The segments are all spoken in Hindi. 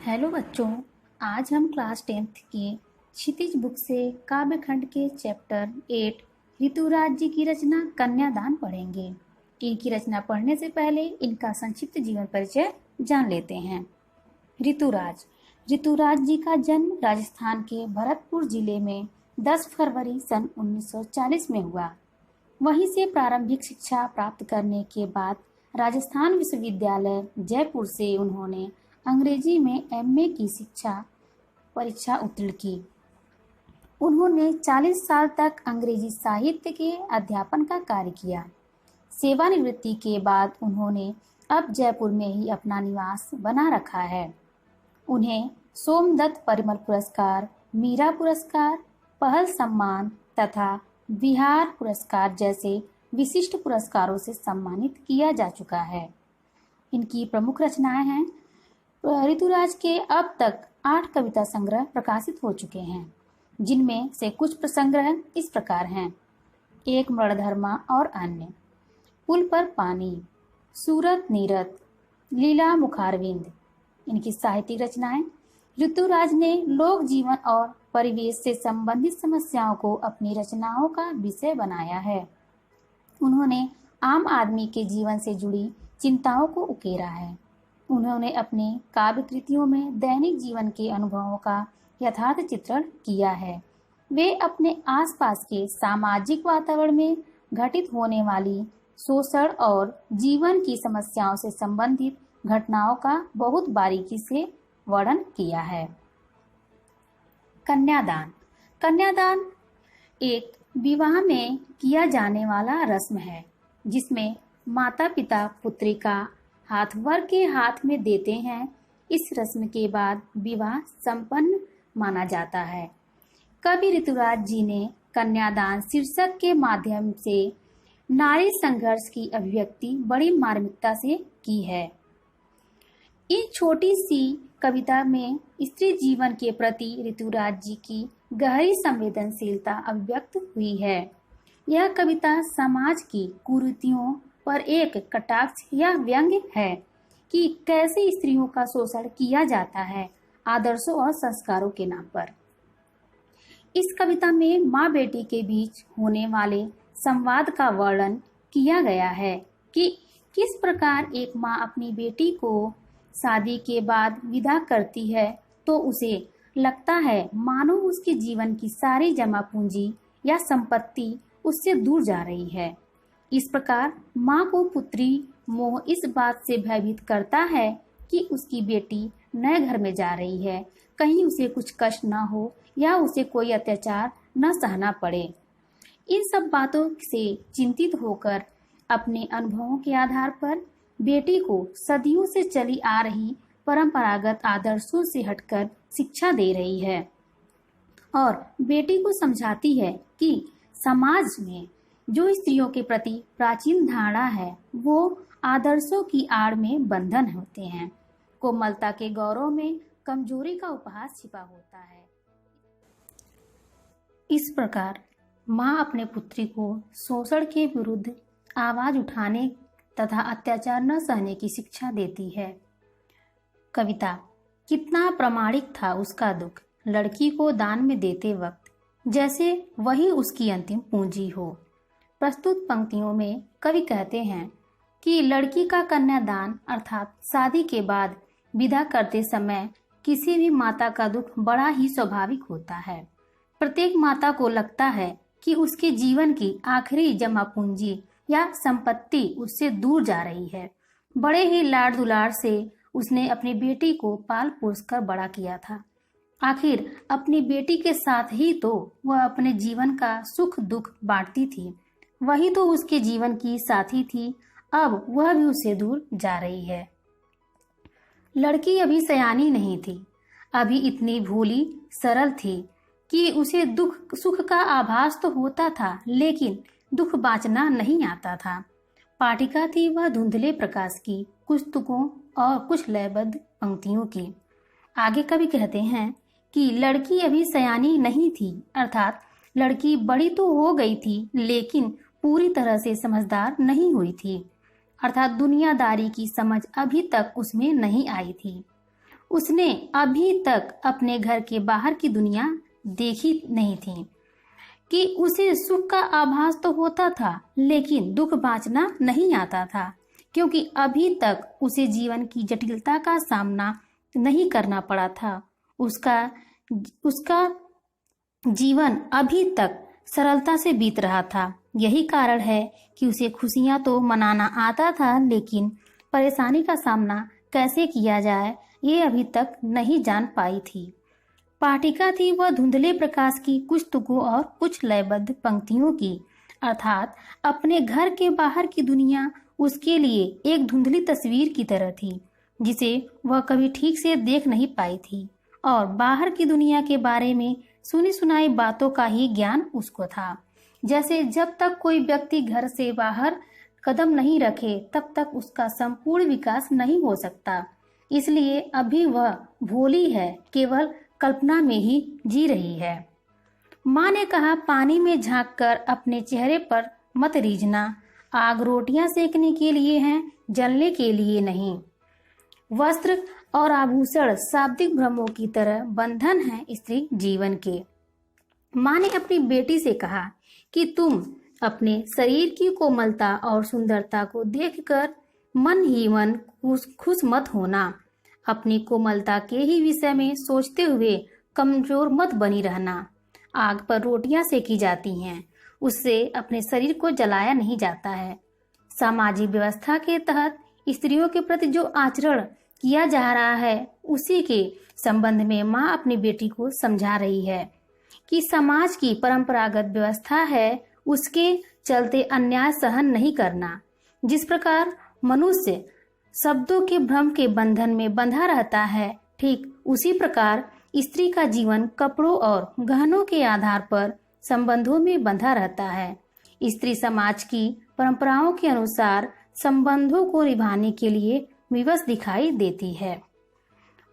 हेलो बच्चों, आज हम क्लास 10th की क्षितिज बुक से काव्य खंड के चैप्टर 8 ऋतुराज जी की रचना कन्यादान पढ़ेंगे। इनकी रचना पढ़ने से पहले इनका संक्षिप्त जीवन परिचय जान लेते हैं। ऋतुराज ऋतुराज जी का जन्म राजस्थान के भरतपुर जिले में 10 फरवरी सन 1940 में हुआ। वहीं से प्रारंभिक शिक्षा प्राप्त करने के बाद राजस्थान विश्वविद्यालय जयपुर से उन्होंने अंग्रेजी में एमए की शिक्षा परीक्षा उत्तीर्ण की। उन्होंने 40 साल तक अंग्रेजी साहित्य के अध्यापन का कार्य किया। सेवानिवृत्ति के बाद उन्होंने अब जयपुर में ही अपना निवास बना रखा है। उन्हें सोमदत्त परिमल पुरस्कार, मीरा पुरस्कार, पहल सम्मान तथा बिहार पुरस्कार जैसे विशिष्ट पुरस्कारों से सम्मानित किया जा चुका है। इनकी प्रमुख रचनाएं हैं। ऋतुराज के अब तक 8 कविता संग्रह प्रकाशित हो चुके हैं, जिनमें से कुछ संग्रह इस प्रकार हैं: एक मरणधर्मा और अन्य, पुल पर पानी, सूरत नीरत, लीला मुखारविंद। इनकी साहित्यिक रचनाएं। ऋतुराज ने लोक जीवन और परिवेश से संबंधित समस्याओं को अपनी रचनाओं का विषय बनाया है। उन्होंने आम आदमी के जीवन से जुड़ी चिंताओं को उकेरा है। उन्होंने अपने काव्य कृतियों में दैनिक जीवन के अनुभवों का यथार्थ चित्रण किया है। वे अपने आसपास के सामाजिक वातावरण में घटित होने वाली शोषण और जीवन की समस्याओं से संबंधित घटनाओं का बहुत बारीकी से वर्णन किया है। कन्यादान। कन्यादान एक विवाह में किया जाने वाला रस्म है, जिसमें माता पिता पुत्री का हाथ वर के हाथ में देते हैं। इस रस्म के बाद विवाह संपन्न माना जाता है। कवि ऋतुराज जी ने कन्यादान शीर्षक के माध्यम से नारी संघर्ष की अभिव्यक्ति बड़ी मार्मिकता से की है। इस छोटी सी कविता में स्त्री जीवन के प्रति ऋतुराज जी की गहरी संवेदनशीलता अभिव्यक्त हुई है। यह कविता समाज की कुरीतियों पर एक कटाक्ष या व्यंग्य है कि कैसे स्त्रियों का शोषण किया जाता है आदर्शों और संस्कारों के नाम पर। इस कविता में माँ बेटी के बीच होने वाले संवाद का वर्णन किया गया है कि किस प्रकार एक माँ अपनी बेटी को शादी के बाद विदा करती है तो उसे लगता है मानो उसके जीवन की सारी जमा पूंजी या संपत्ति उससे दूर जा रही है। इस प्रकार माँ को पुत्री मोह इस बात से भयभीत करता है कि उसकी बेटी नए घर में जा रही है, कहीं उसे कुछ कष्ट न हो या उसे कोई अत्याचार न सहना पड़े। इन सब बातों से चिंतित होकर अपने अनुभवों के आधार पर बेटी को सदियों से चली आ रही परंपरागत आदर्शों से हटकर शिक्षा दे रही है और बेटी को समझाती है कि समाज में जो स्त्रियों के प्रति प्राचीन धारणा है वो आदर्शों की आड़ में बंधन होते हैं। कोमलता के गौरव में कमजोरी का उपहास छिपा होता है। इस प्रकार माँ अपने पुत्री को शोषण के विरुद्ध आवाज उठाने तथा अत्याचार न सहने की शिक्षा देती है। कविता। कितना प्रामाणिक था उसका दुख लड़की को दान में देते वक्त, जैसे वही उसकी अंतिम पूंजी हो। प्रस्तुत पंक्तियों में कवि कहते हैं कि लड़की का कन्यादान अर्थात शादी के बाद विदा करते समय किसी भी माता का दुख बड़ा ही स्वाभाविक होता है। प्रत्येक माता को लगता है कि उसके जीवन की आखिरी जमा पूंजी या संपत्ति उससे दूर जा रही है। बड़े ही लाड़ दुलार से उसने अपनी बेटी को पाल पोस कर बड़ा किया था। आखिर अपनी बेटी के साथ ही तो वह अपने जीवन का सुख दुख बांटती थी। वही तो उसके जीवन की साथी थी। अब वह भी उससे दूर जा रही है। लड़की अभी सयानी नहीं थी, अभी इतनी भोली सरल थी कि उसे दुख सुख का आभास तो होता था, लेकिन दुख बांचना नहीं आता था। पाठिका थी वह धुंधले प्रकाश की, कुछ तुकों और कुछ लयबद्ध पंक्तियों की। आगे कवि कहते हैं कि लड़की अभी सयानी नहीं थी, अर्थात लड़की बड़ी तो हो गई थी लेकिन पूरी तरह से समझदार नहीं हुई थी, अर्थात दुनियादारी की समझ अभी तक उसमें नहीं आई थी। उसने अभी तक अपने घर के बाहर की दुनिया देखी नहीं थी कि उसे सुख का आभास तो होता था लेकिन दुख बाँचना नहीं आता था, क्योंकि अभी तक उसे जीवन की जटिलता का सामना नहीं करना पड़ा था। उसका जीवन अभी तक सरलता से बीत रहा था। यही कारण है कि उसे खुशियां तो मनाना आता था, लेकिन परेशानी का सामना कैसे किया जाए ये अभी तक नहीं जान पाई थी। पाठिका थी वह धुंधले प्रकाश की कुछ तुकों और कुछ लयबद्ध पंक्तियों की, अर्थात अपने घर के बाहर की दुनिया उसके लिए एक धुंधली तस्वीर की तरह थी जिसे वह कभी ठीक से देख नहीं पाई थी, और बाहर की दुनिया के बारे में सुनी सुनाई बातों का ही ज्ञान उसको था। जैसे जब तक कोई व्यक्ति घर से बाहर कदम नहीं रखे तब तक उसका संपूर्ण विकास नहीं हो सकता। इसलिए अभी वह भोली है, केवल कल्पना में ही जी रही है। माँ ने कहा, पानी में झांककर अपने चेहरे पर मत रीझना। आग रोटियां सेकने के लिए है, जलने के लिए नहीं। वस्त्र और आभूषण शाब्दिक भ्रमों की तरह बंधन है स्त्री जीवन के। माँ ने अपनी बेटी से कहा कि तुम अपने शरीर की कोमलता और सुंदरता को देखकर मन ही मन खुश मत होना। अपनी कोमलता के ही विषय में सोचते हुए कमजोर मत बनी रहना। आग पर रोटियां सेकी जाती हैं, उससे अपने शरीर को जलाया नहीं जाता है। सामाजिक व्यवस्था के तहत स्त्रियों के प्रति जो आचरण किया जा रहा है उसी के संबंध में माँ अपनी बेटी को समझा रही है कि समाज की परंपरागत व्यवस्था है, उसके चलते अन्याय सहन नहीं करना। जिस प्रकार मनुष्य शब्दों के भ्रम के बंधन में बंधा रहता है, ठीक उसी प्रकार स्त्री का जीवन कपड़ों और गहनों के आधार पर संबंधों में बंधा रहता है। स्त्री समाज की परंपराओं के अनुसार संबंधों को निभाने के लिए विवश दिखाई देती है।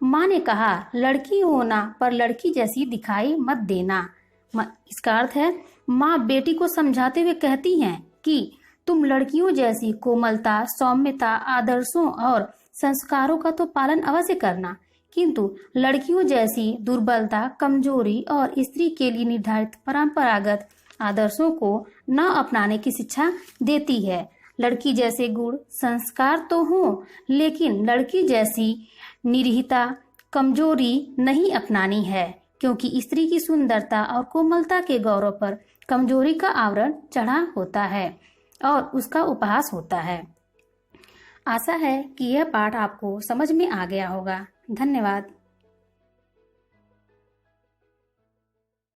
माँ ने कहा, लड़की होना पर लड़की जैसी दिखाई मत देना। इसका अर्थ है माँ बेटी को समझाते हुए कहती हैं कि तुम लड़कियों जैसी कोमलता, सौम्यता, आदर्शों और संस्कारों का तो पालन अवश्य करना, किंतु लड़कियों जैसी दुर्बलता, कमजोरी और स्त्री के लिए निर्धारित परंपरागत आदर्शों को न अपनाने की शिक्षा देती है। लड़की जैसे गुण, संस्कार तो हो, लेकिन लड़की जैसी निरीहता, कमजोरी नहीं अपनानी है, क्योंकि स्त्री की सुंदरता और कोमलता के गौरव पर कमजोरी का आवरण चढ़ा होता है और उसका उपहास होता है। आशा है कि यह पाठ आपको समझ में आ गया होगा। धन्यवाद।